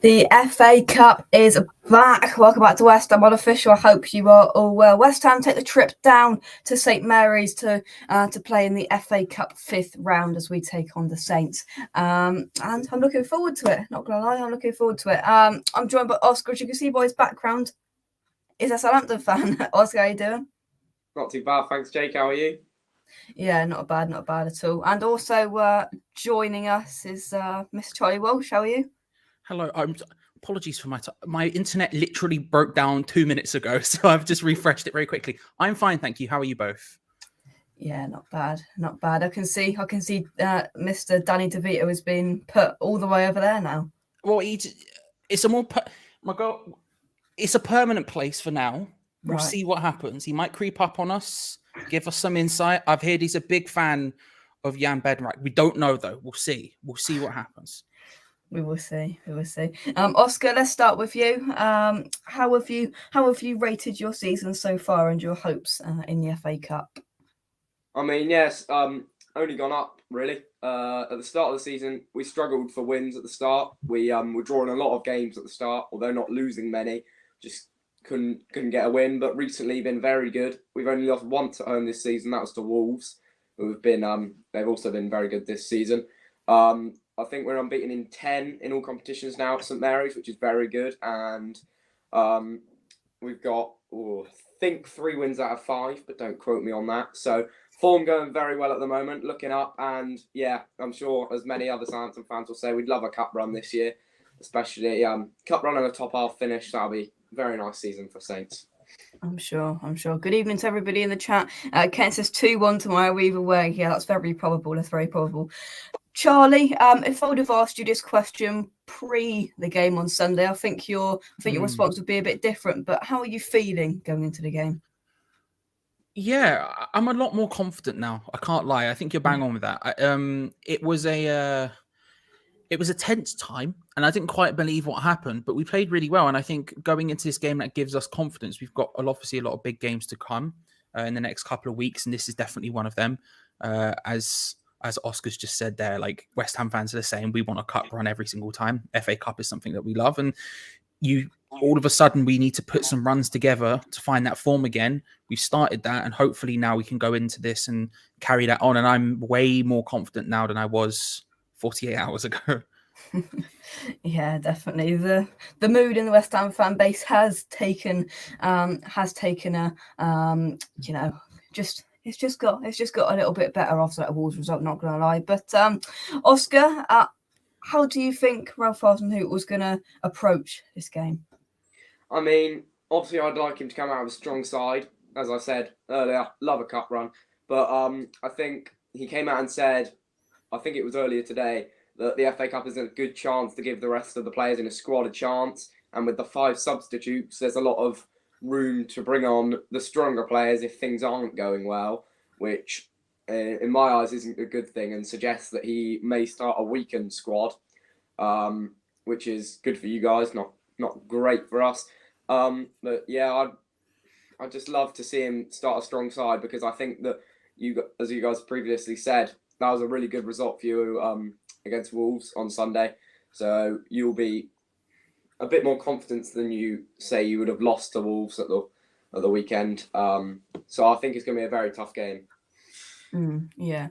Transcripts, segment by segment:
The FA Cup is back. Welcome back to West Ham Unofficial. I hope you are all well. West Ham take the trip down to St Mary's to play in the FA Cup fifth round as we take on the Saints. And I'm looking forward to it. Not gonna lie, I'm looking forward to it. I'm joined by Oscar. As you can see by his background, is a Southampton fan. Oscar, how you doing? Not too bad, thanks, Jake. How are you? Yeah, not bad at all. And also joining us is Mr. Charlie Walsh. How are you? Hello. Apologies for my internet literally broke down 2 minutes ago, so I've just refreshed it very quickly. I'm fine, thank you. How are you both? Yeah, not bad. I can see Mr. Danny DeVito has been put all the way over there now. Well, it's a permanent place for now. We'll see what happens. He might creep up on us, give us some insight. I've heard he's a big fan of Jan Bednarek. We don't know though. We'll see what happens. We will see. Oscar, let's start with you. How have you rated your season so far and your hopes in the FA Cup? I mean, yes, only gone up really. At the start of the season, we struggled for wins at the start. We were drawing a lot of games at the start, although not losing many. Just couldn't get a win. But recently, been very good. We've only lost once at home this season. That was to Wolves, who have been they've also been very good this season. I think we're unbeaten in 10 in all competitions now at St Mary's, which is very good. And we've got, I think, 3 wins out of 5, but don't quote me on that. So form going very well at the moment, looking up. And yeah, I'm sure as many other Southampton fans will say, we'd love a cup run this year, especially cup run and a top half finish. That'll be a very nice season for Saints. I'm sure. Good evening to everybody in the chat. Kent says 2-1 tomorrow either way. Yeah, that's very probable. Charlie, if I would have asked you this question pre the game on Sunday, I think your response would be a bit different. But how are you feeling going into the game? Yeah, I'm a lot more confident now. I can't lie. I think you're bang on with that. It was a tense time, and I didn't quite believe what happened. But we played really well, and I think going into this game that gives us confidence. We've got obviously a lot of big games to come in the next couple of weeks, and this is definitely one of them. As Oscar's just said there, like West Ham fans are saying, we want a cup run every single time. FA Cup is something that we love. And all of a sudden, we need to put some runs together to find that form again. We've started that, and hopefully now we can go into this and carry that on. And I'm way more confident now than I was 48 hours ago. Yeah, definitely. The mood in the West Ham fan base has taken a It's just got a little bit better after that Wolves result, not gonna lie. But Oscar, how do you think Ralph Hasenhüttl was gonna approach this game? I mean, obviously I'd like him to come out with a strong side. As I said earlier, love a cup run. But I think he came out and said, I think it was earlier today, that the FA Cup is a good chance to give the rest of the players in a squad a chance. And with the 5 substitutes, there's a lot of room to bring on the stronger players if things aren't going well, which in my eyes isn't a good thing, and suggests that he may start a weakened squad, which is good for you guys, not great for us. But yeah, I'd just love to see him start a strong side, because I think that as you guys previously said, that was a really good result for you against Wolves on Sunday. So you'll be a bit more confidence than you say you would have lost to Wolves at the weekend. So I think it's going to be a very tough game. Yeah,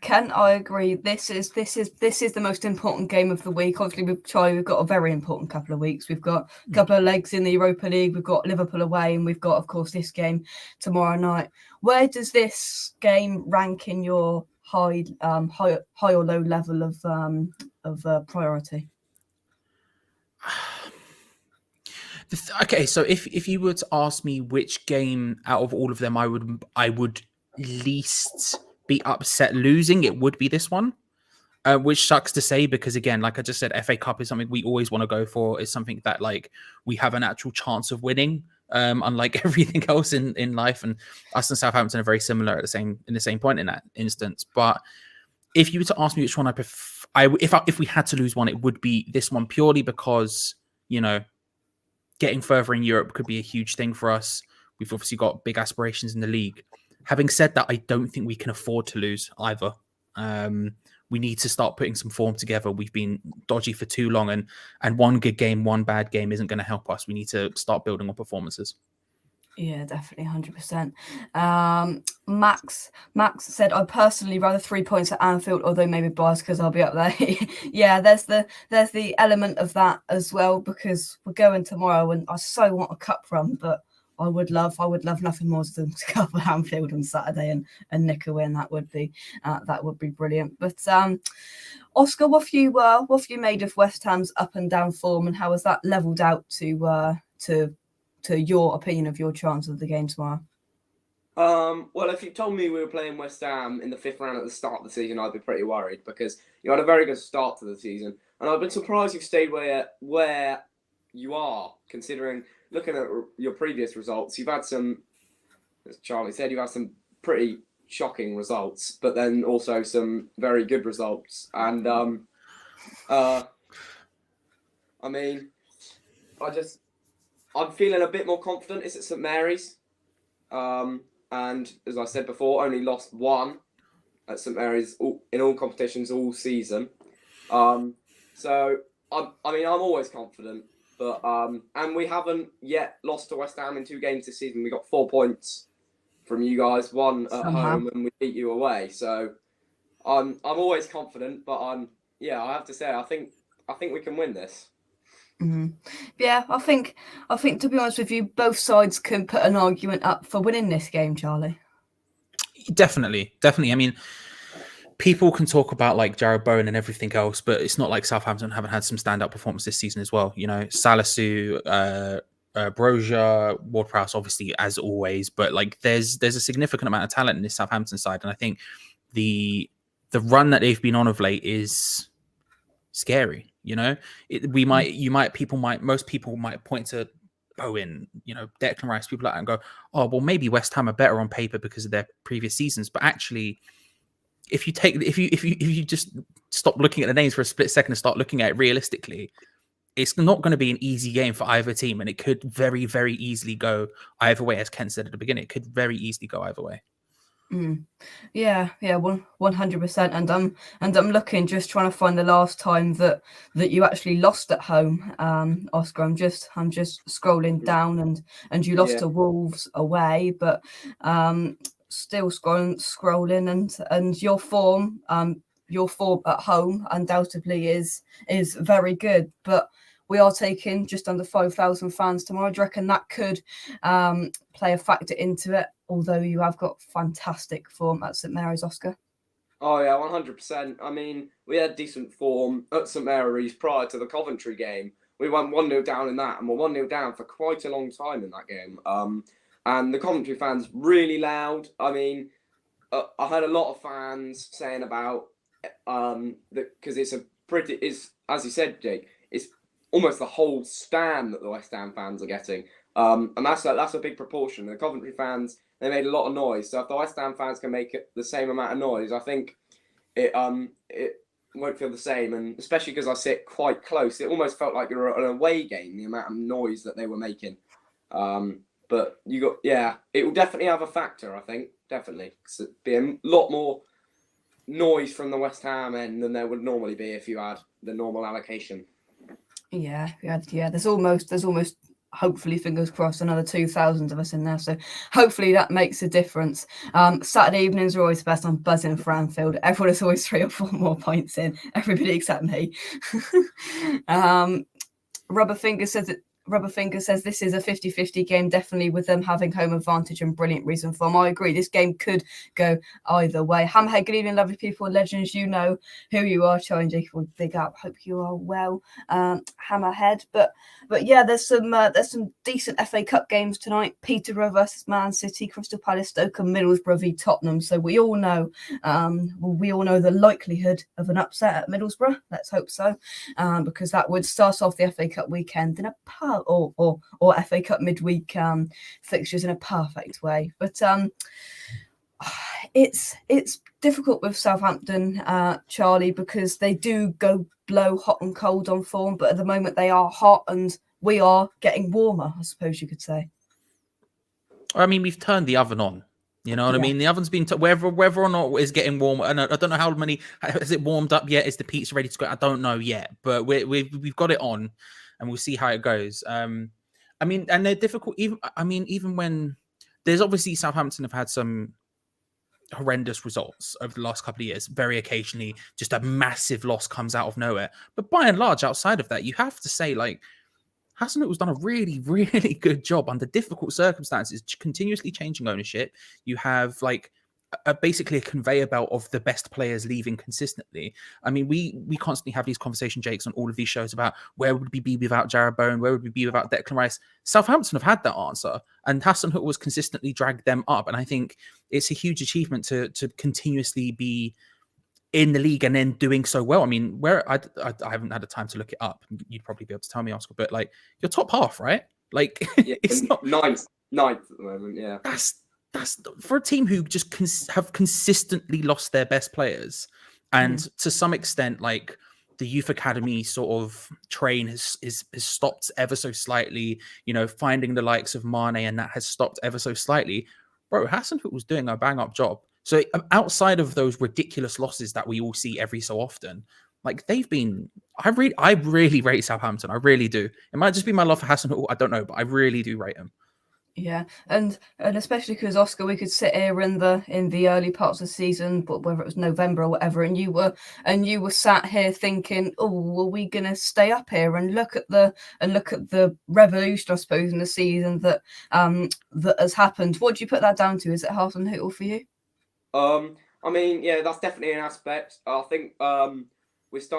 Ken, I agree. This is the most important game of the week. Obviously, we've got a very important couple of weeks. We've got a couple of legs in the Europa League. We've got Liverpool away, and we've got, of course, this game tomorrow night. Where does this game rank in your high or low level of priority? Okay, so if you were to ask me which game out of all of them I would least be upset losing, it would be this one, which sucks to say, because again, like I just said, FA Cup is something we always want to go for. It's something that like we have an actual chance of winning, unlike everything else in life. And us and Southampton are very similar in the same point in that instance. But if you were to ask me which one I prefer, if we had to lose one, it would be this one, purely because, you know, getting further in Europe could be a huge thing for us. We've obviously got big aspirations in the league. Having said that, I don't think we can afford to lose either. We need to start putting some form together. We've been dodgy for too long, and one good game, one bad game isn't going to help us. We need to start building on performances. Yeah, definitely, 100%. Max said, "I personally rather 3 points at Anfield, although maybe biased because I'll be up there." Yeah, there's the element of that as well, because we're going tomorrow, and I so want a cup run, but I would love nothing more than to go up at Anfield on Saturday and nick a win. That would be brilliant. But Oscar, what have you made of West Ham's up and down form, and how has that levelled out to your opinion of your chance of the game tomorrow? Well, if you told me we were playing West Ham in the 5th round at the start of the season, I'd be pretty worried, because you had a very good start to the season, and I've been surprised you've stayed where you are, considering looking at your previous results. You've had some, as Charlie said, you've had some pretty shocking results, but then also some very good results. And I mean, I'm feeling a bit more confident. It's at St Mary's. And as I said before, only lost 1 at St Mary's in all competitions all season. So I'm always confident, but and we haven't yet lost to West Ham in 2 games this season. We got 4 points from you guys, 1 at home, and we beat you away. So I'm always confident, but I have to say I think we can win this. Mm-hmm. Yeah, I think to be honest with you, both sides can put an argument up for winning this game, Charlie. Definitely. I mean, people can talk about like Jared Bowen and everything else, but it's not like Southampton haven't had some standout performance this season as well. You know, Salisu, Brozier, Ward-Prowse, obviously as always, but like there's a significant amount of talent in this Southampton side, and I think the run that they've been on of late is scary. You know, most people might point to Bowen, you know, Declan Rice, people like that, and go, oh, well, maybe West Ham are better on paper because of their previous seasons. But actually, if you just stop looking at the names for a split second and start looking at it realistically, it's not going to be an easy game for either team, and it could very, very easily go either way. As Ken said at the beginning, it could very easily go either way. Yeah, 100%. And I'm looking, just trying to find the last time that you actually lost at home, Oscar. I'm just scrolling down, and you lost to Wolves away, but still scrolling, and your form at home undoubtedly is very good, but we are taking just under 5,000 fans tomorrow. Do you reckon that could play a factor into it, although you have got fantastic form at St Mary's, Oscar? Oh yeah, 100%. I mean, we had decent form at St Mary's prior to the Coventry game. We went 1-0 down in that, and we're 1-0 down for quite a long time in that game. And the Coventry fans really loud. I mean, I heard a lot of fans saying about because it's as you said, Jake, it's almost the whole stand that the West Ham fans are getting, and that's a big proportion. The Coventry fans, they made a lot of noise, so if the West Ham fans can make it the same amount of noise, I think it won't feel the same. And especially because I sit quite close, it almost felt like you're at an away game, the amount of noise that they were making. But it will definitely have a factor. I think definitely, 'cause it'd be a lot more noise from the West Ham end than there would normally be if you had the normal allocation. Yeah. There's almost hopefully, fingers crossed, another 2,000 of us in there. So hopefully that makes a difference. Saturday evenings are always the best. I'm buzzing for Anfield. Everyone is always 3 or 4 more points in. Everybody except me. Rubberfinger says this is a 50-50 game, definitely with them having home advantage and brilliant reason for them. I agree. This game could go either way. Hamhead, good evening, lovely people, legends. You know who you are. Charlie Jacob, big up. Hope you are well, Hammerhead. But yeah, there's some decent FA Cup games tonight. Peterborough versus Man City, Crystal Palace, Stoke, and Middlesbrough v Tottenham. So we all know the likelihood of an upset at Middlesbrough. Let's hope so, because that would start off the FA Cup weekend in a or FA Cup midweek fixtures in a perfect way. But it's difficult with Southampton, Charlie, because they do go blow hot and cold on form, but at the moment they are hot and we are getting warmer, I suppose you could say. I mean, we've turned the oven on. You know what I mean? The oven's been whether or not it's getting warm. And I don't know how many has it warmed up yet. Is the pizza ready to go? I don't know yet, but we've got it on, and we'll see how it goes. I mean, and they're difficult. Even when there's obviously Southampton have had some horrendous results over the last couple of years. Very occasionally, just a massive loss comes out of nowhere. But by and large, outside of that, you have to say like, Hasenhüttl's done a really, really good job under difficult circumstances, continuously changing ownership. You have like basically a conveyor belt of the best players leaving consistently. I mean, we constantly have these conversation, Jakes, on all of these shows about where would we be without Jarrod Bowen, where would we be without Declan Rice. Southampton have had that answer, and Hasenhüttl was consistently dragged them up. And I think it's a huge achievement to continuously be in the league and then doing so well. I mean, where I haven't had the time to look it up. You'd probably be able to tell me, Oscar, but like you're top half, right? Like it's not ninth at the moment. Yeah, that's for a team who just have consistently lost their best players, and to some extent, like the youth academy sort of train has stopped ever so slightly. You know, finding the likes of Mane and that has stopped ever so slightly. Bro, Hasenhüttl was doing a bang up job. So outside of those ridiculous losses that we all see every so often, like they've been, I really rate Southampton. I really do. It might just be my love for Hasenhüttl. I don't know, but I really do rate him. Yeah, and especially because Oscar, we could sit here in the early parts of the season, but whether it was November or whatever, and you were sat here thinking, oh, are we gonna stay up here and look at the revolution, I suppose, in the season that has happened? What do you put that down to? Is it Hasenhüttl for you? I mean, yeah, that's definitely an aspect. I think he's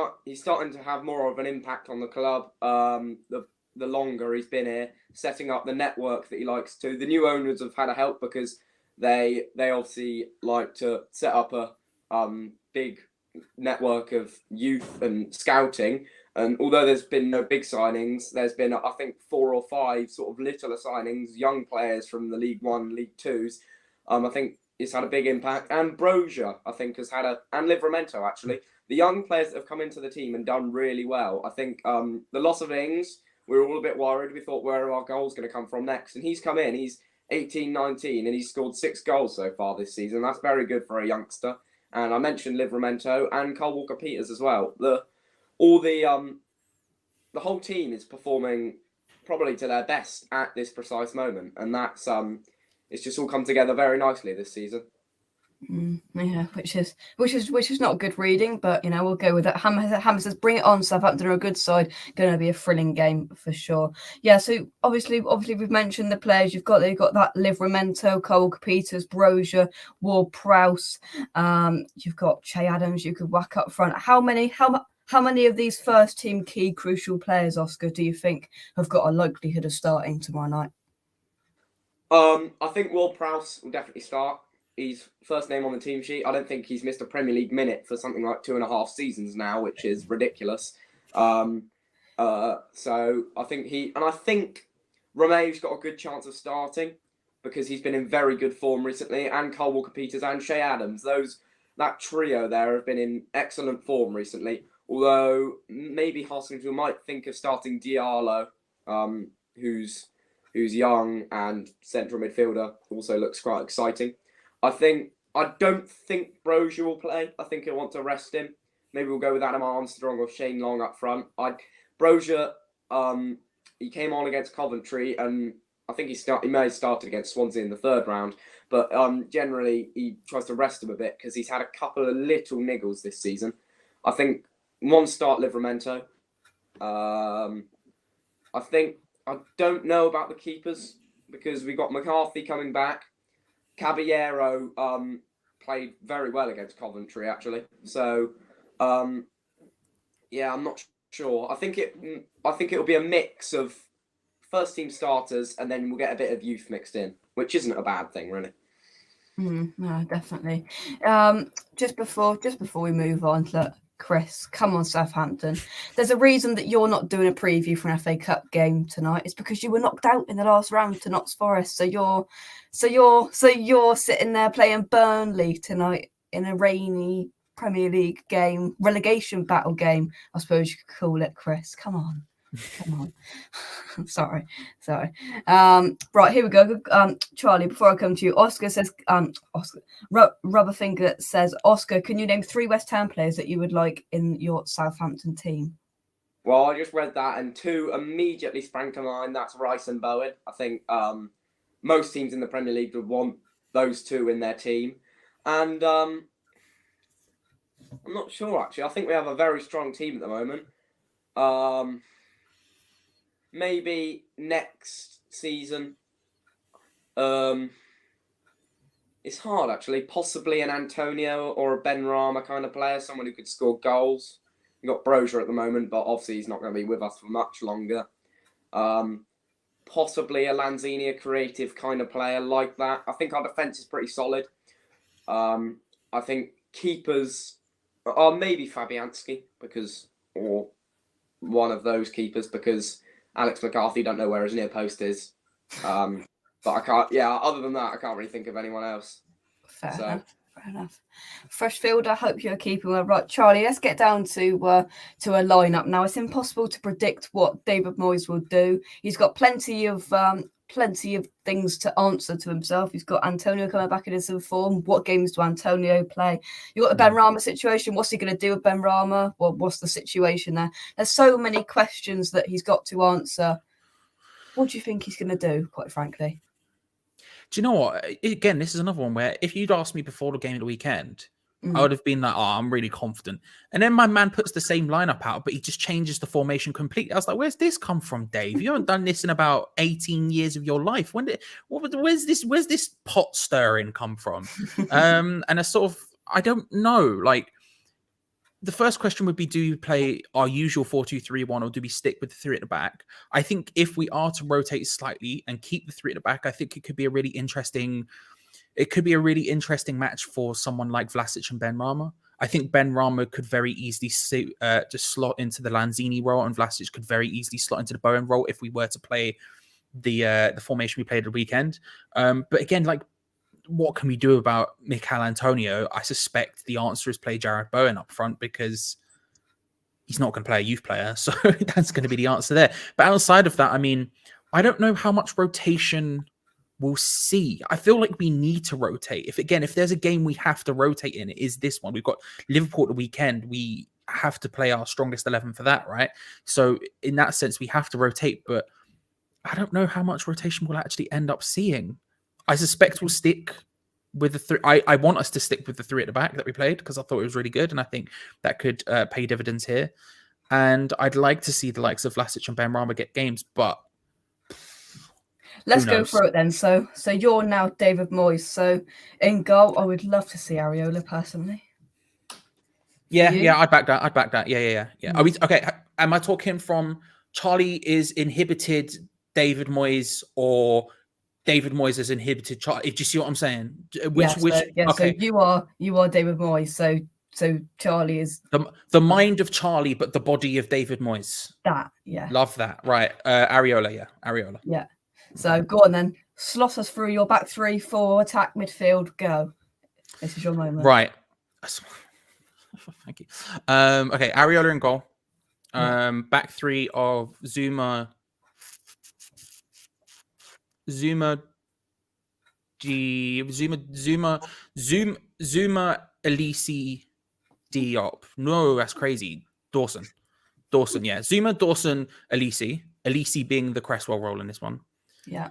starting to have more of an impact on the club. The longer he's been here, setting up the network that he likes to. The new owners have had a help because they obviously like to set up a big network of youth and scouting. And although there's been no big signings, there's been, I think, 4 or 5 sort of littler signings, young players from the League One, League Twos. I think it's had a big impact. And Brozier, I think, has had and Livramento, actually. The young players that have come into the team and done really well. I think the loss of Ings, we were all a bit worried. We thought, where are our goals going to come from next? And he's come in. He's 18, 19, and he's scored 6 goals so far this season. That's very good for a youngster. And I mentioned Livramento and Kyle Walker-Peters as well. The whole team is performing probably to their best at this precise moment, and that's it's just all come together very nicely this season. Yeah, which is not good reading, but you know, we'll go with it. Hammer says, "Bring it on, Southampton are a good side. Going to be a thrilling game for sure." Yeah, so obviously we've mentioned the players you've got. They've got that Livramento, Cole Peters, Brozier, Ward-Prowse. You've got Che Adams. You could whack up front. How many of these first team key crucial players, Oscar, do you think have got a likelihood of starting tomorrow night? I think Ward-Prowse will definitely start. He's first name on the team sheet. I don't think he's missed a Premier League minute for something like 2.5 seasons now, which is ridiculous. So I think Romeo's got a good chance of starting because he's been in very good form recently, and Kyle Walker-Peters and Che Adams. That trio there have been in excellent form recently. Although maybe Hasenhüttl might think of starting Diallo, who's young and central midfielder, also looks quite exciting. I don't think Brozier will play. I think he'll want to rest him. Maybe we'll go with Adam Armstrong or Shane Long up front. Brozier, he came on against Coventry, and I think he may have started against Swansea in the 3rd round. But generally, he tries to rest him a bit because he's had a couple of little niggles this season. I think one start Livramento. I don't know about the keepers because we got McCarthy coming back. Caballero played very well against Coventry, actually. So, yeah, I'm not sure. I think it'll be a mix of first team starters, and then we'll get a bit of youth mixed in, which isn't a bad thing, really. No, definitely. Just before we move on, look, Chris, come on, Southampton. There's a reason that you're not doing a preview for an FA Cup game tonight. It's because you were knocked out in the last round to Notts Forest. So you're sitting there playing Burnley tonight in a rainy Premier League game, relegation battle game, I suppose you could call it, Chris. Come on. Come on. sorry. Right, here we go. Charlie, before I come to you, Oscar says, Rubberfinger says, Oscar, can you name 3 West Ham players that you would like in your Southampton team? Well, I just read that, and 2 immediately sprang to mind. That's Rice and Bowen. I think most teams in the Premier League would want those 2 in their team. And I'm not sure, actually. I think we have a very strong team at the moment. Maybe next season. It's hard, actually. Possibly an Antonio or a Ben Rama kind of player, someone who could score goals. We've got Brozier at the moment, but obviously he's not going to be with us for much longer. Possibly a Lanzini, a creative kind of player like that. I think our defence is pretty solid. I think keepers are maybe Fabianski, or one of those keepers, because Alex McCarthy don't know where his near post is. But I can't. Yeah, other than that, I can't really think of anyone else. Fair enough. Freshfield, I hope you're keeping well. Right, Charlie, let's get down to a lineup now. It's impossible to predict what David Moyes will do. He's got plenty of things to answer to himself. He's got Antonio coming back in some form. What games do Antonio play? You got the Ben Rama situation. What's he going to do with Ben Rama? What's the situation there? There's so many questions that he's got to answer. What do you think he's going to do, quite frankly? Do you know what? Again, this is another one where if you'd asked me before the game of the weekend, I would have been like, I'm really confident. And then my man puts the same lineup out, but he just changes the formation completely. I was like, where's this come from, Dave? You haven't done this in about 18 years of your life. Where's this pot stirring come from? And I sort of, I don't know. Like, the first question would be, do you play our usual 4-2-3-1 or do we stick with the 3 at the back? I think if we are to rotate slightly and keep the 3 at the back, I think it could be a really interesting match for someone like Vlasic and Ben Rama. I think Ben Rama could very easily just slot into the Lanzini role, and Vlasic could very easily slot into the Bowen role if we were to play the formation we played at the weekend. But again, like, what can we do about Mikel Antonio? I suspect the answer is play Jared Bowen up front, because he's not going to play a youth player. So that's going to be the answer there. But outside of that, I mean, I don't know how much rotation we'll see. I feel like we need to rotate. If there's a game we have to rotate in, it is this one. We've got Liverpool at the weekend. We have to play our strongest 11 for that, right? So in that sense, we have to rotate. But I don't know how much rotation we'll actually end up seeing. I suspect we'll stick with the 3. I want us to stick with the 3 at the back that we played, because I thought it was really good, and I think that could pay dividends here. And I'd like to see the likes of Vlasic and Ben Rama get games, but let's go through it then. So you're now David Moyes. So in goal, I would love to see Areola personally. Yeah, I'd back that. Yeah. Are we okay? Am I talking from Charlie is inhibited David Moyes, or David Moyes has inhibited Charlie? Do you see what I'm saying? Okay. So you are David Moyes. So Charlie is the mind of Charlie, but the body of David Moyes. That, yeah. Love that. Right. Areola. Yeah. So go on then. Slot us through your back 3, 4, attack, midfield, go. This is your moment. Right. Thank you. Okay, Areola in goal. Back 3 of Zuma, Elise, Diop. No, that's crazy. Dawson, yeah. Zuma, Dawson, Elise being the Cresswell role in this one. Yeah.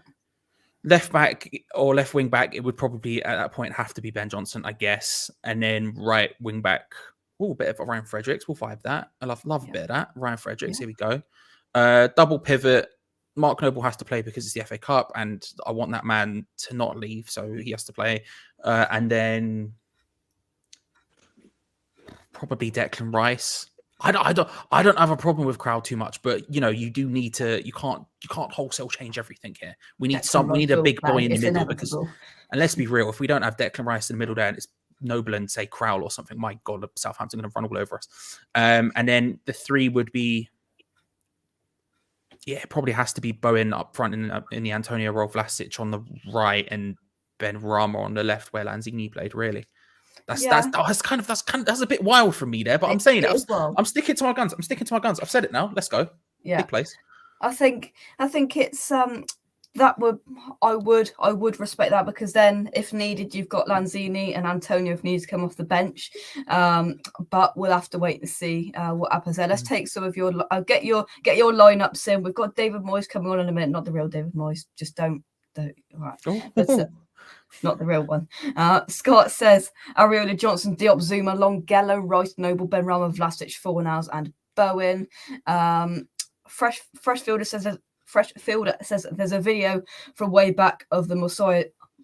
Left back or left wing back, it would probably at that point have to be Ben Johnson, I guess. And then right wing back, a bit of Ryan Fredericks. We'll vibe that. I love a bit of that. Ryan Fredericks, Here we go. Double pivot. Mark Noble has to play because it's the FA Cup, and I want that man to not leave, so he has to play. And then probably Declan Rice. I don't have a problem with crowd too much, but you do need to. You can't wholesale change everything here. We need we need a big boy in the middle, because, and let's be real, if we don't have Declan Rice in the middle there, and it's Noble and say Crowell or something, my God, Southampton going to run all over us. And then the 3 would be, it probably has to be Bowen up front in the Antonio role, Vlasic on the right, and Ben Rama on the left where Lanzini played. Really. That's a bit wild for me there, but I'm saying it. I'm sticking to my guns. I've said it now. Let's go. Yeah. Big place. I think it's I would respect that, because then if needed you've got Lanzini and Antonio if needs to come off the bench, but we'll have to wait to see what happens there. Let's take some of your get your lineups in. We've got David Moyes coming on in a minute, not the real David Moyes, just don't right. But, not the real one. Scott says Areola, Johnson, Diop, Zuma, Longelo, Rice, Noble, Benrahma, Vlasic, Fornals and Bowen. Fresh Fielder says there's a video from way back of the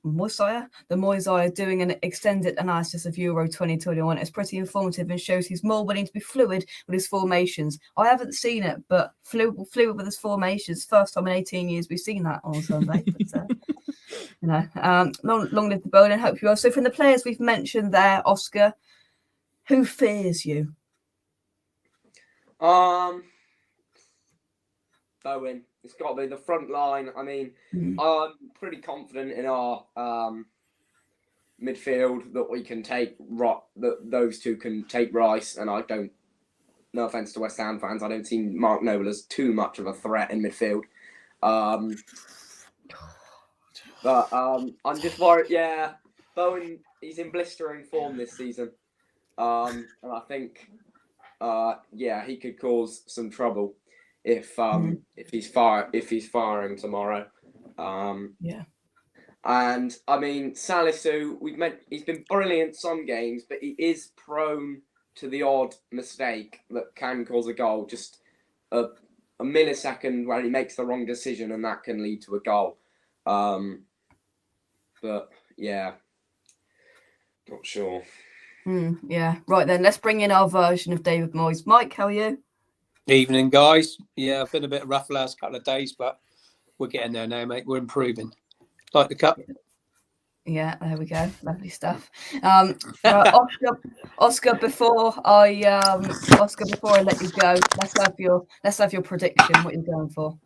Moisiah doing an extended analysis of Euro 2021. It's pretty informative and shows he's more willing to be fluid with his formations. I haven't seen it, but fluid with his formations. First time in 18 years we've seen that on Sunday. But, long live the bowling. And hope you are. So from the players we've mentioned there, Oscar, who fears you? Bowen. It's got to be the front line. I mean, I'm pretty confident in our midfield that we can take that those two can take Rice, and I don't. No offense to West Ham fans, I don't see Mark Noble as too much of a threat in midfield. But I'm just worried. Yeah, Bowen, he's in blistering form this season, and I think, he could cause some trouble if he's firing tomorrow. And I mean, Salisu, he's been brilliant some games, but he is prone to the odd mistake that can cause a goal. Just a millisecond where he makes the wrong decision, and that can lead to a goal. But yeah, not sure. Right then, let's bring in our version of David Moyes. Mike, how are you? Evening, guys. Yeah, I've been a bit rough the last couple of days, but we're getting there now, mate. We're improving. Like the cup. Yeah, there we go. Lovely stuff. Oscar, before I let you go, let's have your prediction. What you're going for?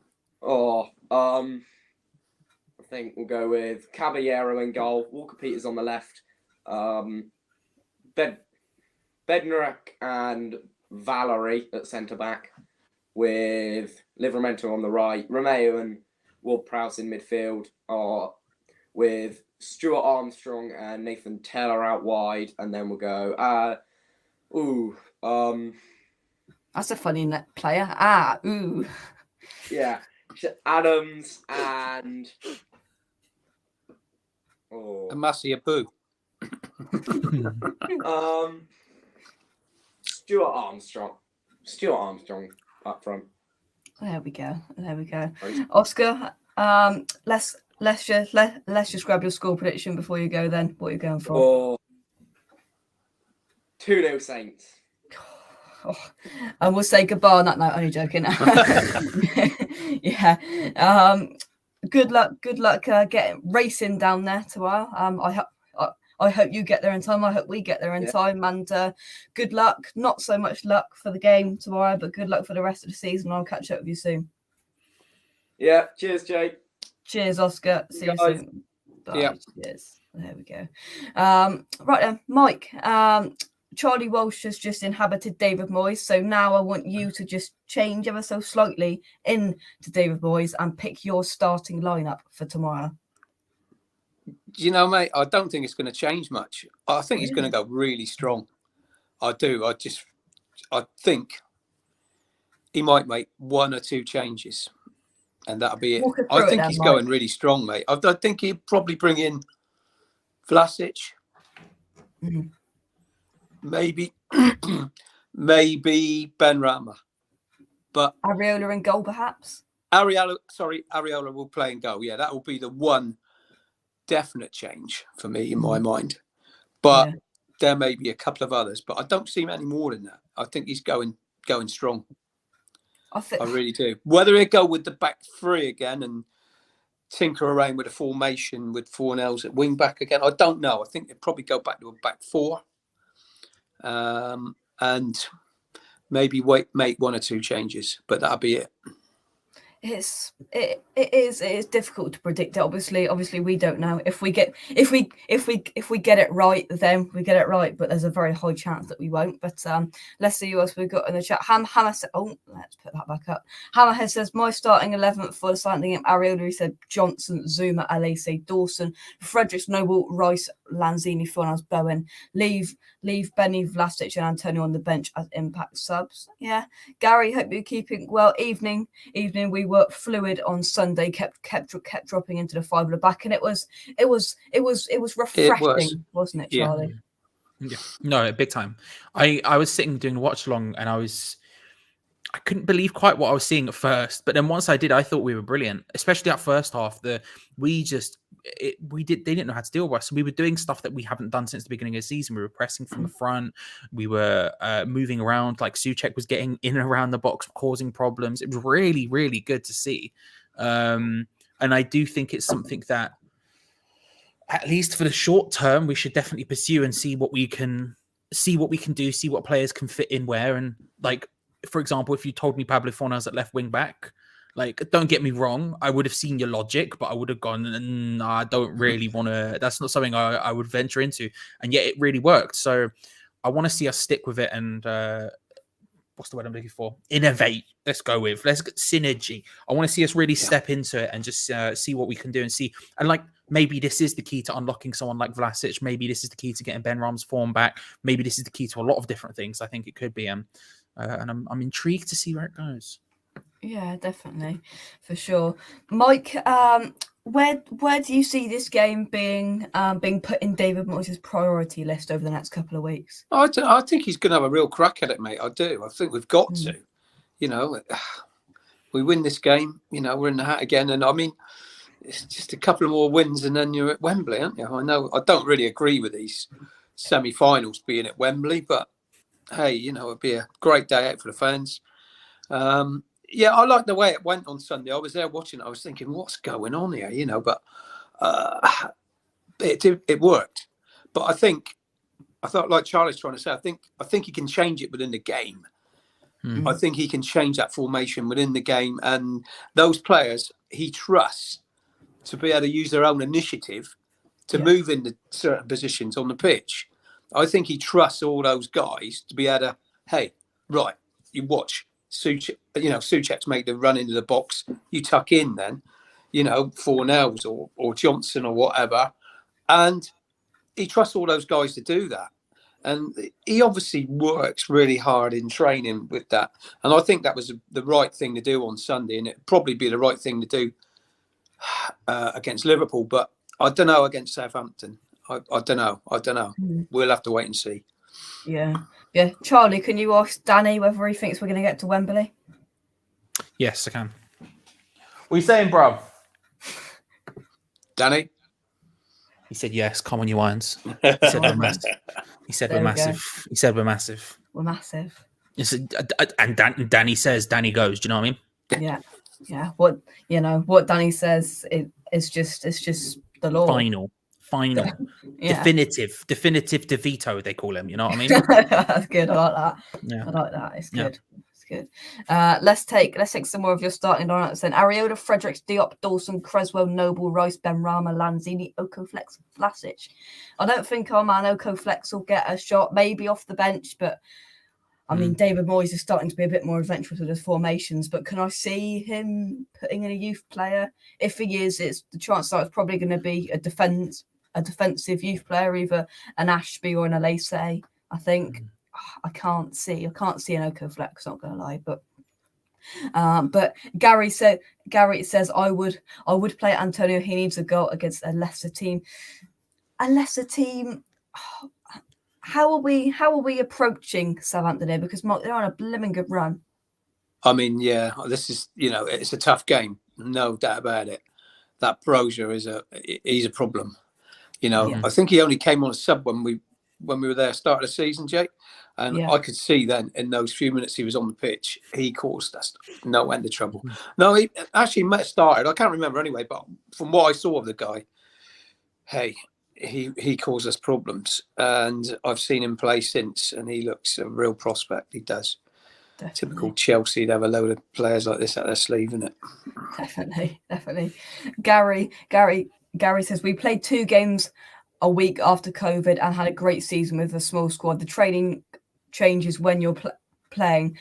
I think we'll go with Caballero in goal, Walker Peters on the left, Bednarek and Valerie at centre back, with Livramento on the right, Romeo and Ward-Prowse in midfield, with Stuart Armstrong and Nathan Taylor out wide, and then we'll go. That's a funny player. Yeah, Adams and Amasi Abu. Stuart Armstrong up front. There we go. Oscar, let's just grab your score prediction before you go. Then, what are you going for? 2-0 Saints. And we'll say goodbye on that note. Only joking. Yeah. Good luck. Getting racing down there tomorrow. I hope you get there in time. I hope we get there in time. And good luck. Not so much luck for the game tomorrow, but good luck for the rest of the season. I'll catch up with you soon. Yeah. Cheers, Jake. Cheers, Oscar. See you soon. Bye. Yeah. Cheers. There we go. Right then, Mike. Charlie Walsh has just inhabited David Moyes, so now I want you to just change ever so slightly into David Moyes and pick your starting lineup for tomorrow. You know, mate, I don't think it's going to change much. I think he's going to go really strong. I do. I think he might make one or two changes, and that'll be it. I think he's going really strong, mate. I think he'll probably bring in Vlasic. Mm-hmm. Maybe Benrahma, but Areola in goal, perhaps. Areola will play in goal. Yeah, that will be the one definite change for me in my mind. But there may be a couple of others, but I don't see many more than that. I think he's going strong. I really do. Whether he'll go with the back three again and tinker around with a formation with Fornals at wing back again, I don't know. I think they'll probably go back to a back four. And maybe make one or two changes, but that'll be it. it is difficult to predict. Obviously we don't know. If we get it right, then we get it right, but there's a very high chance that we won't. But let's see who else we've got in the chat. Hammer said, let's put that back up. Hammerhead says my starting 11 for the Southampton game. Ariola, he said Johnson, Zuma, Alese, Dawson, Fredericks, Noble, Rice, Lanzini, Fornals, Bowen. Leave Benny, Vlasic and Antonio on the bench as impact subs. Yeah. Gary, hope you're keeping well. Evening, we were fluid on Sunday, kept dropping into the 5 at the back, and it was refreshing, wasn't it, Charlie? Yeah. No, big time. I was sitting doing a watch along, and I couldn't believe quite what I was seeing at first, but then once I did, I thought we were brilliant, especially that first half. They didn't know how to deal with us. So we were doing stuff that we haven't done since the beginning of the season. We were pressing from the front. We were moving around. Like Souček was getting in and around the box, causing problems. It was really, really good to see. And I do think it's something that, at least for the short term, we should definitely pursue and see what we can do, see what players can fit in where. And like, for example, if you told me Pablo Fornals at left wing back, like, don't get me wrong, I would have seen your logic, but I would have gone, I don't really want to. That's not something I would venture into. And yet it really worked. So I want to see us stick with it and what's the word I'm looking for? Innovate. Let's get synergy. I want to see us really step into it and just see what we can do and see. And like, maybe this is the key to unlocking someone like Vlasic. Maybe this is the key to getting Ben Ram's form back. Maybe this is the key to a lot of different things. I think it could be. And I'm intrigued to see where it goes. Yeah, definitely, for sure. Mike, where do you see this game being put in David Moyes' priority list over the next couple of weeks? I think he's going to have a real crack at it, mate. I do. I think we've got to. You know, we win this game. You know, we're in the hat again, and I mean, it's just a couple of more wins, and then you're at Wembley, aren't you? I know. I don't really agree with these semi-finals being at Wembley, but hey, you know, it'd be a great day out for the fans. Yeah, I like the way it went on Sunday. I was there watching. I was thinking, what's going on here? You know, but it worked. But I thought, like Charlie's trying to say, I think he can change it within the game. I think he can change that formation within the game, and those players he trusts to be able to use their own initiative to move into certain positions on the pitch. I think he trusts all those guys to be able to, hey, right, you watch. Souček's made the run into the box. You tuck in then, you know, Fornals or Johnson or whatever. And he trusts all those guys to do that. And he obviously works really hard in training with that. And I think that was the right thing to do on Sunday. And it'd probably be the right thing to do against Liverpool. But I don't know against Southampton. I don't know. We'll have to wait and see. Yeah. Charlie, can you ask Danny whether he thinks we're going to get to Wembley? Yes, I can. What are you saying, bruv? Danny? He said yes. Come on, you irons. He said we're massive. He said we're massive. He said we're massive. We're massive. And Danny says, Danny goes. Do you know what I mean? Yeah. What Danny says it's just the law. Final. Yeah. Definitive de veto, they call him. You know what I mean? That's good. I like that. Yeah. I like that. It's good. It's good. Let's take some more of your starting lineups then. Ariola, Fredericks, Diop, Dawson, Creswell, Noble, Rice, Benrahma, Lanzini, Okoflex, Vlasic. I don't think our man Okoflex will get a shot, maybe off the bench, but I mean, David Moyes is starting to be a bit more adventurous with his formations, but can I see him putting in a youth player? If he is, it's the chance that it's probably going to be a defensive youth player, either an Ashby or an Alese. I think I can't see an Okoflex, not going to lie, but Gary says I would play Antonio. He needs a goal against a lesser team. How are we approaching Southampton here? Because Mark, they're on a blooming good run. I mean, yeah, this is, you know, it's a tough game, no doubt about it. That Brozier he's a problem. You know, I think he only came on a sub when we were there start of the season, Jake. And I could see then in those few minutes he was on the pitch, he caused us no end of trouble. No, he actually started. I can't remember anyway, but from what I saw of the guy, hey, he caused us problems. And I've seen him play since, and he looks a real prospect. He does. Typical Chelsea, they have a load of players like this at their sleeve, isn't it? Definitely. Gary says we played 2 games a week after COVID and had a great season with a small squad. The training changes when you're playing.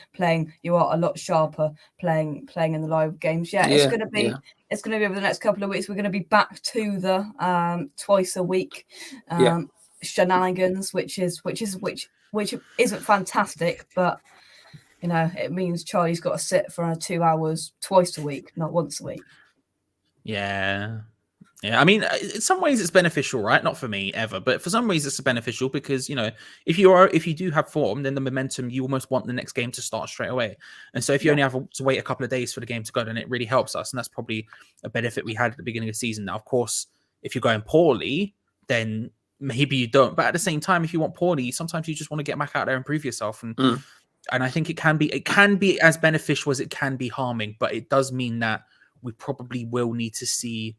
You are a lot sharper playing in the live games. It's going to be over the next couple of weeks. We're going to be back to the twice a week shenanigans, which isn't fantastic, but it means Charlie's got to sit for 2 hours twice a week, not once a week. Yeah. I mean, in some ways it's beneficial, right? Not for me ever, but for some ways it's beneficial because if you do have form, then the momentum, you almost want the next game to start straight away. And so if you only have to wait a couple of days for the game to go, then it really helps us, and that's probably a benefit we had at the beginning of the season. Now, of course, if you're going poorly, then maybe you don't. But at the same time, if you want poorly, sometimes you just want to get back out there and prove yourself. And I think it can be as beneficial as it can be harming, but it does mean that we probably will need to see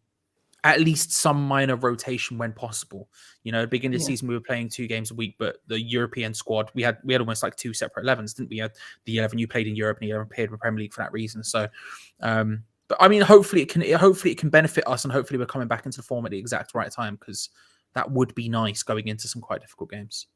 at least some minor rotation when possible. At the beginning of the season, we were playing 2 games a week, but the European squad, we had almost like 2 separate 11s, didn't we? We had the 11 you played in Europe and the 11 played in the Premier League for that reason. So, but I mean, hopefully it can benefit us, and hopefully we're coming back into the form at the exact right time, because that would be nice going into some quite difficult games.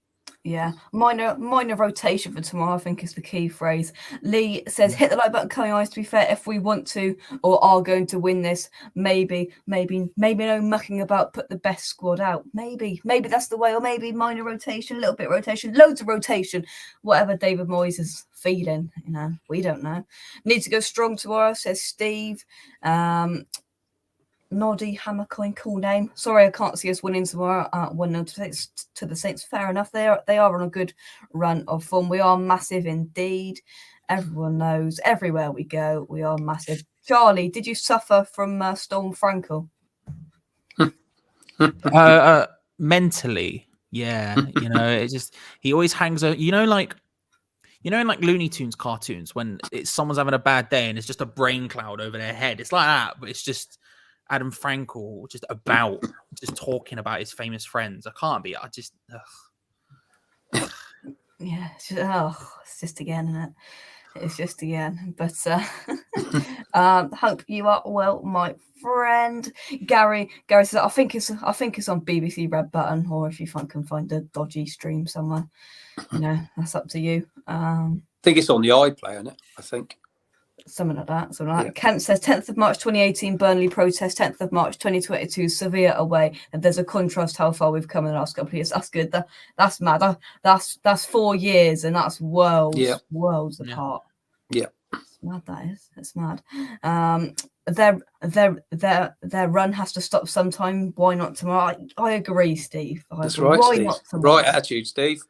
Yeah, minor rotation for tomorrow, I think, is the key phrase. Lee says, hit the like button, coming eyes. To be fair, if we want to or are going to win this, maybe no mucking about, put the best squad out. Maybe that's the way, or maybe minor rotation, a little bit rotation, loads of rotation, whatever David Moyes is feeling. We don't know. Need to go strong tomorrow, says Steve. Noddy Hammercoin, cool name. Sorry, I can't see us winning tomorrow. 1-0 to the Saints. Fair enough. They are on a good run of form. We are massive indeed. Everyone knows. Everywhere we go, we are massive. Charlie, did you suffer from Storm Frankel? Mentally, yeah. He always hangs out. In like Looney Tunes cartoons, when someone's having a bad day and it's just a brain cloud over their head. It's like that, but it's just Adam Frankel just talking about his famous friends. I can't be. Yeah. It's just again, isn't it? It's just again. But hope you are well, my friend. Gary says, I think it's on BBC Red Button, or if you can find a dodgy stream somewhere. That's up to you. I think it's on the iPlayer, isn't it? I think. Something like that. Yeah. Kent says 10th of March 2018 Burnley protest, 10th of March 2022 Sevilla away. And there's a contrast how far we've come in the last couple of years. That's good. That's mad. That's 4 years, and that's worlds apart. Yeah. It's mad, that is. It's mad. Their run has to stop sometime. Why not tomorrow? I agree, Steve. That's right, Why Steve. not tomorrow? Right attitude, Steve.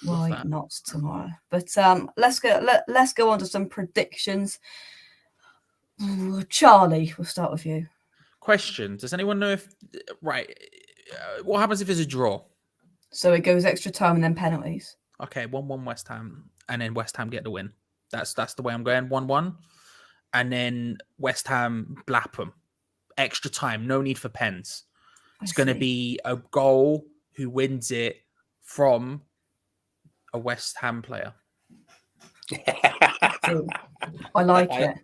Why not tomorrow? But let's go on to some predictions. Charlie, we'll start with you. Question: does anyone know what happens if it's a draw? So it goes extra time and then penalties. Okay, 1-1 West Ham, and then West Ham get the win. That's the way I'm going. 1-1, and then West Ham Blapham, extra time, no need for pens. It's going to be a goal who wins it from a West Ham player. I like it.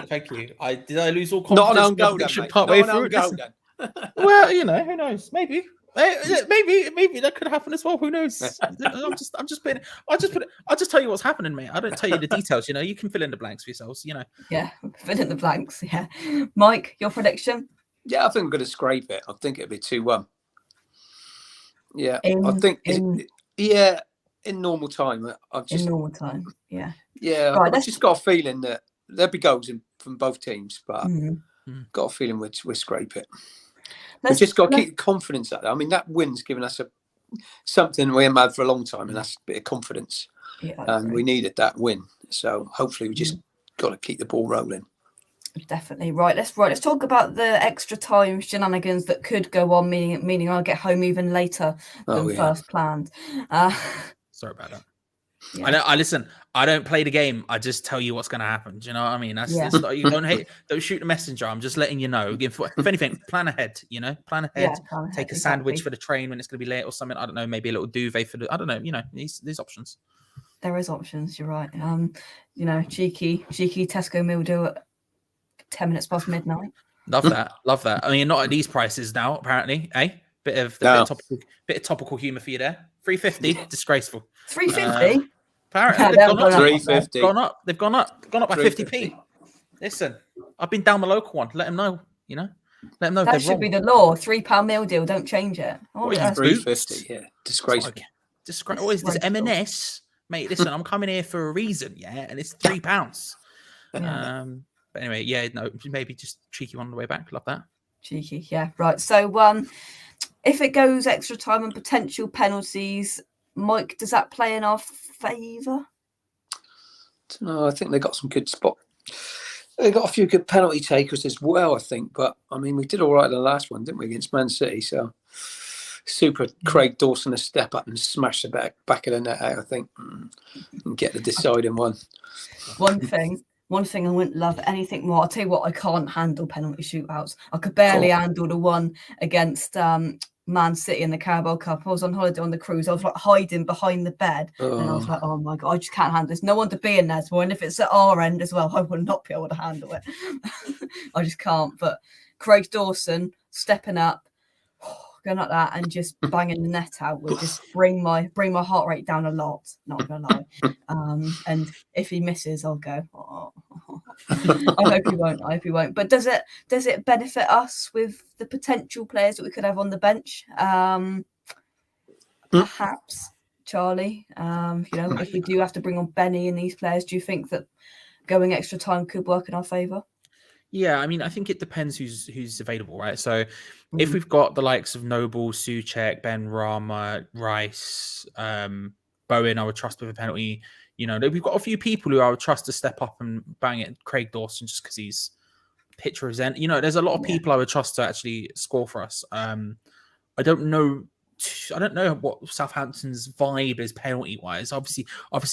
Thank you. Did I lose all confidence? Not an own goal, then, partway through. Well, who knows? Maybe that could happen as well. Who knows? I'll just tell you what's happening, mate. I don't tell you the details. You can fill in the blanks for yourselves. Yeah, fill in the blanks. Yeah, Mike, your prediction? Yeah, I think I'm going to scrape it. I think it'll be 2-1. Yeah, I think. In normal time, in normal time, yeah. Right, I've just got a feeling that there'll be goals from both teams, but got a feeling we'll scrape it. We've just got to keep confidence up there. I mean, that win's given us something we haven't had for a long time, and that's a bit of confidence. Yeah, and we needed that win, so hopefully we just got to keep the ball rolling. Definitely. Right, let's talk about the extra time shenanigans that could go on, meaning I'll get home even later than first planned. Sorry about that. Yeah. Listen. I don't play the game. I just tell you what's going to happen. Do you know what I mean? That's you don't shoot the messenger. I'm just letting you know. If anything, plan ahead. Plan ahead. Take a sandwich for the train when it's going to be late or something. I don't know. Maybe a little duvet for I don't know. These options. There is options. You're right. Cheeky Tesco meal deal at 10 minutes past midnight. Love that. Love that. I mean, not at these prices now, apparently. Eh? Bit of topical humour for you there. 350, disgraceful. 350. Apparently, they've gone up. 350. They've gone up by 50p. Listen, I've been down the local one. Let them know. Let them know That they're should wrong. be the law. £3 meal deal. Don't change it. What are you, 350. Yeah, disgraceful. What is this M&S, mate? Listen, I'm coming here for a reason, yeah, and it's £3. Yeah. But anyway, yeah, no, maybe just cheeky one on the way back. Love that. Cheeky, yeah, right. So, if it goes extra time and potential penalties, Mike, does that play in our favour? No, I think they got some good spot. They got a few good penalty takers as well, I think. But I mean, we did all right in the last one, didn't we, against Man City? So, super Craig Dawson to step up and smash the back of the net out, I think, and get the deciding one. One thing I wouldn't love anything more. I'll tell you what, I can't handle penalty shootouts. I could barely handle the one against Man City in the Carabao Cup. I was on holiday on the cruise. I was like hiding behind the bed, and I was like, "Oh my god, I just can't handle this. No one to be in there tomorrow. And if it's at our end as well, I will not be able to handle it. I just can't." But Craig Dawson stepping up, going like that, and just banging the net out would just bring my heart rate down a lot. Not gonna lie. And if he misses, I'll go. Oh. I hope he won't. But does it benefit us with the potential players that we could have on the bench? Perhaps, Charlie. If we do have to bring on Benny and these players, do you think that going extra time could work in our favour? Yeah, I mean, I think it depends who's available, right? So if we've got the likes of Noble, Souček, Ben Rama, Rice, Bowen, I would trust with a penalty. We've got a few people who I would trust to step up and bang it. Craig Dawson, just because he's pitcher of Zen. There's a lot of people I would trust to actually score for us. I don't know what Southampton's vibe is penalty wise. Obviously,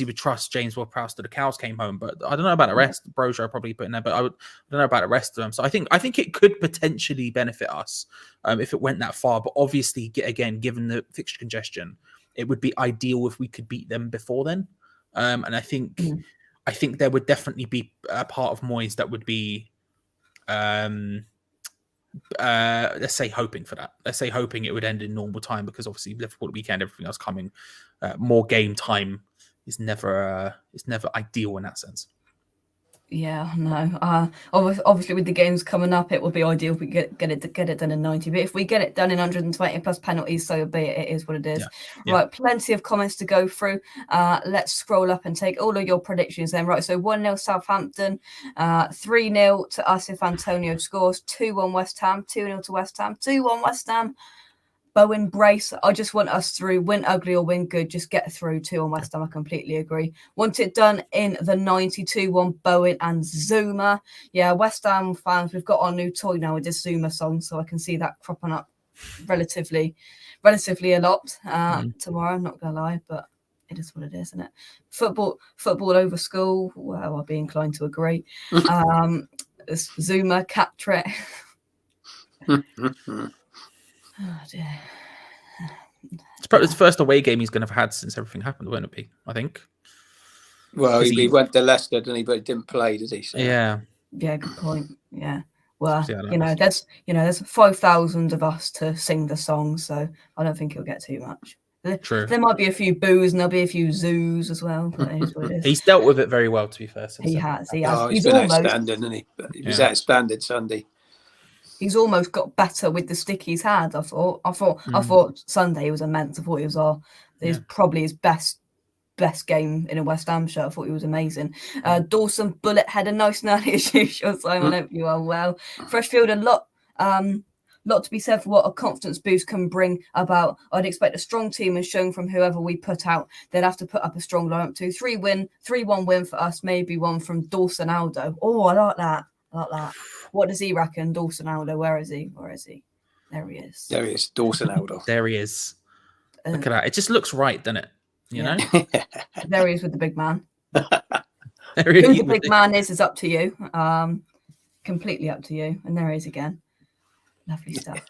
we trust James Ward-Prowse till the cows came home, but I don't know about the rest. Brojo probably put in there, but I don't know about the rest of them. So I think it could potentially benefit us if it went that far. But obviously, again, given the fixture congestion, it would be ideal if we could beat them before then. And I think there would definitely be a part of Moyes that would be, let's say, hoping for that. Let's say hoping it would end in normal time, because obviously Liverpool weekend, everything else coming, more game time is never ideal in that sense. Yeah, no. Obviously, with the games coming up, it would be ideal if we get it done in 90. But if we get it done in 120 plus penalties, so be it. It is what it is. Yeah. Right, plenty of comments to go through. Let's scroll up and take all of your predictions then. Right, so 1-0 Southampton, 3-0 to us if Antonio scores, 2-1 West Ham, 2-0 to West Ham, 2-1 West Ham. Bowen, brace. I just want us through. Win ugly or win good. Just get through. 2-1 West Ham. I completely agree. Want it done in the 92-1 Bowen and Zuma. Yeah, West Ham fans, we've got our new toy now with this Zuma song, so I can see that cropping up relatively a lot tomorrow. I'm not gonna lie, but it is what it is, isn't it? Football over school. Well, I'll be inclined to agree. Zuma, cat trick. Oh dear. It's probably the first away game he's going to have had since everything happened, won't it be? I think. Well, he went to Leicester, didn't he? But he didn't play, did he? So. Yeah. Yeah, good point. Yeah. Well, there's 5,000 of us to sing the song, so I don't think he'll get too much. True. There might be a few boos and there'll be a few zoos as well. But it is what it is. He's dealt with it very well, to be fair. He has. Oh, he's been outstanding, hasn't he? He was outstanding Sunday. He's almost got better with the stick he's had. I thought Sunday was immense. I thought he was probably his best game in a West Ham shirt. I thought he was amazing. Dawson bullet header, nice and early as usual. Simon, hope you are well. Freshfield, a lot to be said for what a confidence boost can bring about. I'd expect a strong team as shown from whoever we put out. They'd have to put up a strong lineup too. 3-1 win for us. Maybe one from Dawson Aldo. Oh, I like that. What does he reckon? Dawson Aldo, where is he? There he is. There he is, Dawson Aldo. There he is. Look at that. It just looks right, doesn't it? You know? There he is with the big man. Who the big man is up to you. Completely up to you. And there he is again. Lovely stuff.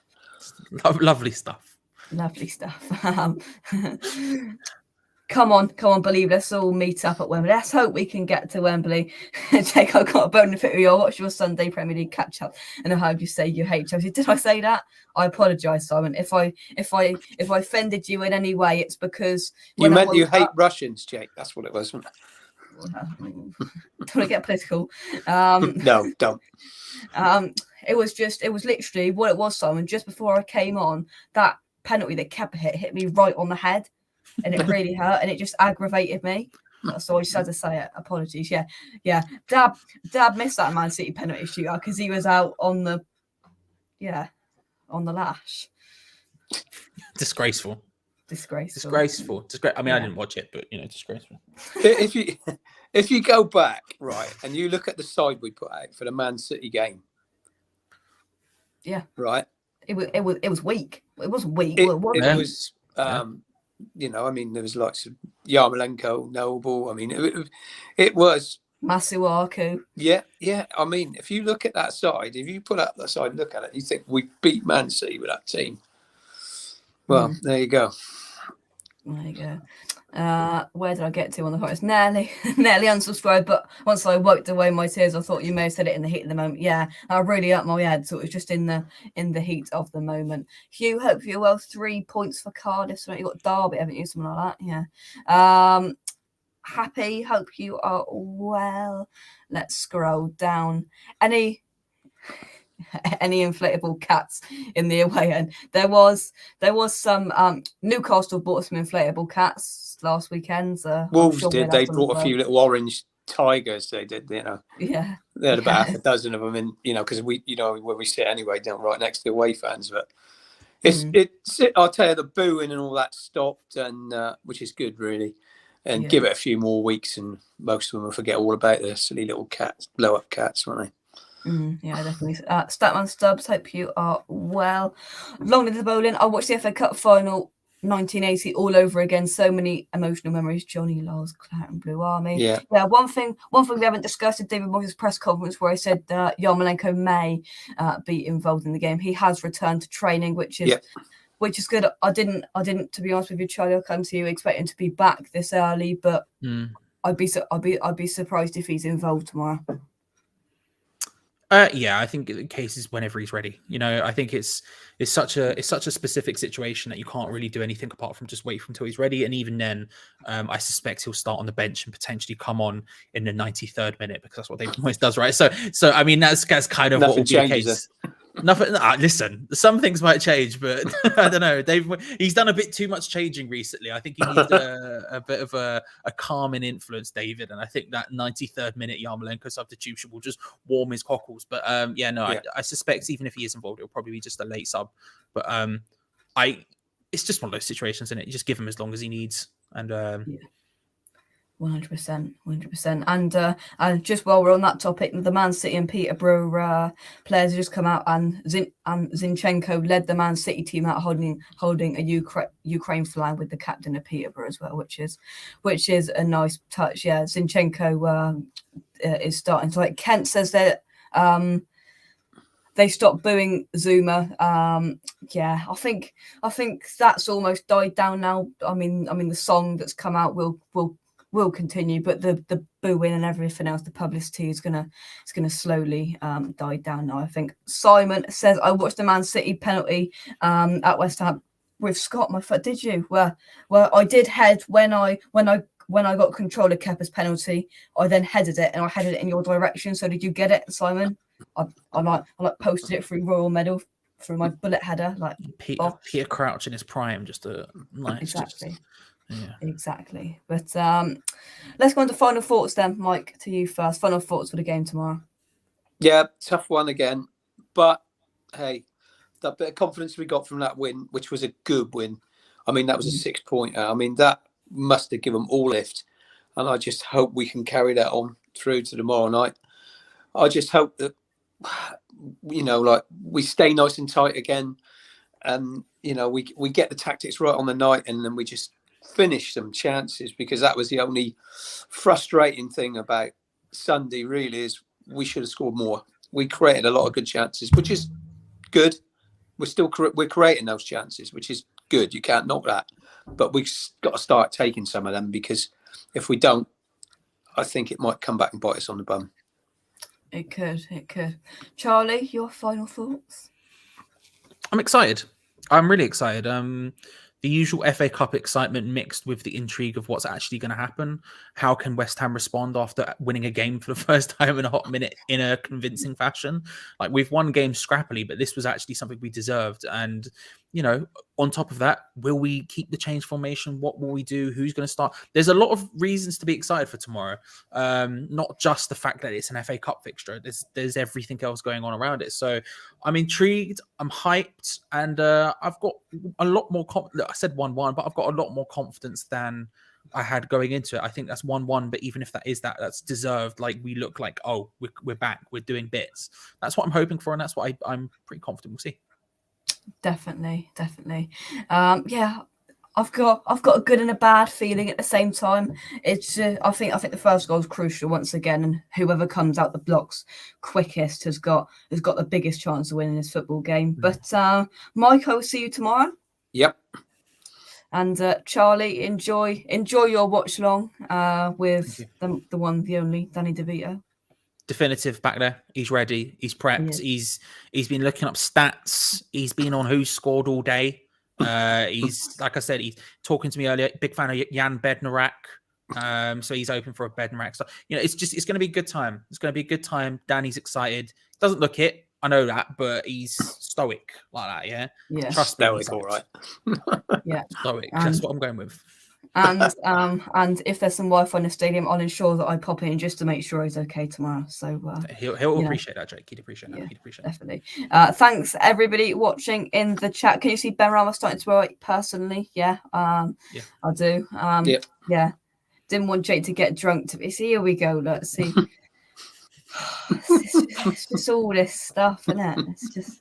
Lovely stuff. Lovely stuff. come on, believe. Let's all meet up at Wembley. Let's hope we can get to Wembley. Jake, I've got a bone to fit with you. I'll watch your Sunday Premier League catch up. And I heard you say you hate Chelsea. Did I say that? I apologise, Simon. If I offended you in any way, it's because You meant you hate Russians, Jake. That's what it was. Don't want to get political. No, don't. It was literally what it was, Simon. Just before I came on, that penalty that Kepa hit me right on the head, and it really hurt, and it just aggravated me. So I just had to say it. Apologies. Yeah. Dad missed that Man City penalty shootout because he was out on the lash. Disgraceful. I mean, I didn't watch it, but disgraceful. If you go back, right, and you look at the side we put out for the Man City game. Yeah. Right. It was weak. It wasn't weak. It was. I mean, there was lots of Yarmolenko, Noble. I mean, it was Masuaku. Yeah. I mean, if you look at that side, if you pull up that side and look at it, you think we beat Man City with that team. Well, there you go. Where did I get to on the podcast? Nearly unsubscribed, but once I wiped away my tears, I thought you may have said it in the heat of the moment. Yeah, I really up my head, so it was just in the heat of the moment. Hugh, hope you're well. 3 points for Cardiff. So you got Derby, haven't you? Something like that. Yeah. Happy. Hope you are well. Let's scroll down. Any inflatable cats in the away end? There was some Newcastle bought some inflatable cats last weekend. Wolves did. They brought a few little orange tigers. They did. Yeah. They had about half a dozen of them in. Because we, where we sit anyway, down right next to the away fans. But it's. I'll tell you, the booing and all that stopped, and which is good, really. And give it a few more weeks, and most of them will forget all about the silly little cats, blow up cats, won't they? Yeah, definitely. Statman Stubbs, hope you are well. Long to the bowling. I watched the FA Cup final 1980 all over again. So many emotional memories. Johnny Lars, Claret and Blue Army. Yeah. One thing we haven't discussed is David Moyes' press conference where he said Yarmolenko may be involved in the game. He has returned to training, which is good. I didn't, to be honest with you, Charlie, I'll come to you expecting to be back this early, but I'd be surprised if he's involved tomorrow. I think the case is whenever he's ready. I think it's such a specific situation that you can't really do anything apart from just wait until he's ready. And even then, I suspect he'll start on the bench and potentially come on in the 93rd minute because that's what David Moyes does, right? So I mean that's kind of what will be the case. Nothing. Listen, some things might change, but I don't know. He's done a bit too much changing recently. I think he needs a bit of a calming influence, David. And I think that 93rd minute Yarmolenko substitution will just warm his cockles. But I suspect even if he is involved, it'll probably be just a late sub. But it's just one of those situations, isn't it? You just give him as long as he needs, and 100%. And just while we're on that topic, the Man City and Peterborough players have just come out, and Zinchenko led the Man City team out holding a Ukraine flag with the captain of Peterborough as well, which is a nice touch. Yeah, Zinchenko is starting to, like Kent says that they stopped booing Zuma. I think that's almost died down now. I mean the song that's come out will continue, but the booing and everything else, the publicity is gonna slowly die down now. I think Simon says, I watched the Man City penalty at West Ham with Scott. My foot. Did you? Well, I did head when I got control of Kepa's penalty. I then headed it, and I headed it in your direction. So did you get it, Simon? I posted it through Royal Medal through my bullet header, like Peter Crouch in his prime, just a nice. Exactly. Yeah. Exactly. But let's go on to final thoughts then, Mike, to you first. Final thoughts for the game tomorrow. Yeah, tough one again. But hey, that bit of confidence we got from that win, which was a good win. I mean, that was a 6-pointer. I mean, that must have given them all lift. And I just hope we can carry that on through to tomorrow night. I just hope that, we stay nice and tight again. And, we get the tactics right on the night, and then we just finish some chances, because that was the only frustrating thing about Sunday really, is we should have scored more. We created a lot of good chances, which is good. We're creating those chances, which is good. You can't knock that. but we've got to start taking some of them, because if we don't, I think it might come back and bite us on the bum. It could. Charlie, your final thoughts? I'm excited. I'm really excited. The usual FA Cup excitement mixed with the intrigue of what's actually going to happen. How can West Ham respond after winning a game for the first time in a hot minute in a convincing fashion? Like, we've won games scrappily, but this was actually something we deserved. And, you know, on top of that, will we keep the change formation? What will we do? Who's going to start? There's a lot of reasons to be excited for tomorrow. Not just the fact that it's an FA Cup fixture. There's everything else going on around it. So I'm intrigued. I'm hyped, and I've got a lot more. I said 1-1, but I've got a lot more confidence than I had going into it. I think that's 1-1, but even if that is that's deserved. Like, we look like, oh, we're back. We're doing bits. That's what I'm hoping for, and that's what I'm pretty confident we'll see. Definitely. Yeah, I've got a good and a bad feeling at the same time. It's I think the first goal is crucial once again, and whoever comes out the blocks quickest has got the biggest chance of winning this football game. But Mike, I will see you tomorrow. Yep. And Charlie, enjoy your watch long with the one, the only Danny DeVito. Definitive back there. He's ready. He's prepped. He's been looking up stats. He's been on Who Scored all day. He's, like I said, he's talking to me earlier. Big fan of Jan Bednarak. So he's open for a Bednarak. So, you know, it's going to be a good time. It's going to be a good time. Danny's excited. Doesn't look it. I know that, but he's stoic like that. Yeah. Yeah. Trust stoic, all right. Yeah. Stoic. That's what I'm going with. And if there's some Wi-Fi in the stadium, I'll ensure that I pop in just to make sure he's okay tomorrow. So he'll appreciate that, Jake. He'd appreciate that. Yeah, He'd appreciate that. Definitely. Thanks everybody watching in the chat. Can you see Ben Rama starting to write personally? Yeah. Yeah. I do. Yeah. Didn't want Jake to get drunk. See, here we go. Let's see. it's just all this stuff, isn't it? It's just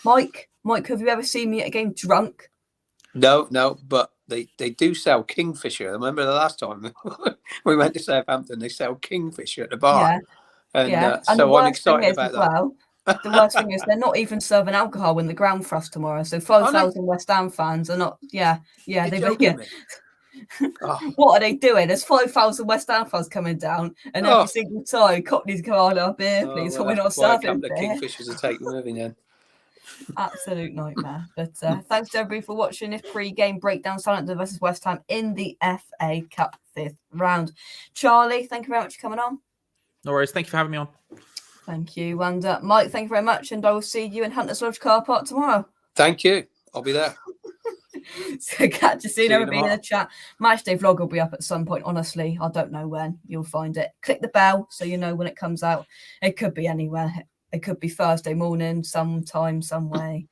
Mike. Have you ever seen me at a game drunk? No, but they do sell Kingfisher. I remember the last time we went to Southampton, they sell Kingfisher at the bar. Yeah. And so I'm excited about that. Well, the worst thing is they're not even serving alcohol in the ground for us tomorrow. So 5,000 West Ham fans are not. Yeah. What are they doing? There's 5,000 West Ham fans coming down, and every single time Cockney's come on up here, please. We're not serving. A couple of Kingfishers are taking moving then. Absolute nightmare. But thanks to everybody for watching this pre-game breakdown. Southampton versus West Ham in the FA Cup 5th round. Charlie, thank you very much for coming on. No worries. Thank you for having me on. Thank you. And Mike, thank you very much. And I will see you in Hunters Lodge car park tomorrow. Thank you. I'll be there. So catch you soon, everybody in the chat. Matchday vlog will be up at some point. Honestly, I don't know when. You'll find it. Click the bell so you know when it comes out. It could be anywhere. It could be Thursday morning, sometime, some way.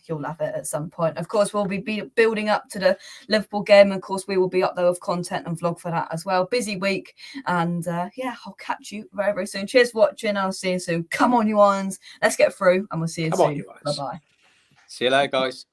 You'll have it at some point. Of course, we'll be building up to the Liverpool game. Of course, we will be up there with content and vlog for that as well. Busy week. And I'll catch you very, very soon. Cheers for watching. I'll see you soon. Come on, you irons. Let's get through and we'll see you soon. Bye-bye. See you later, guys.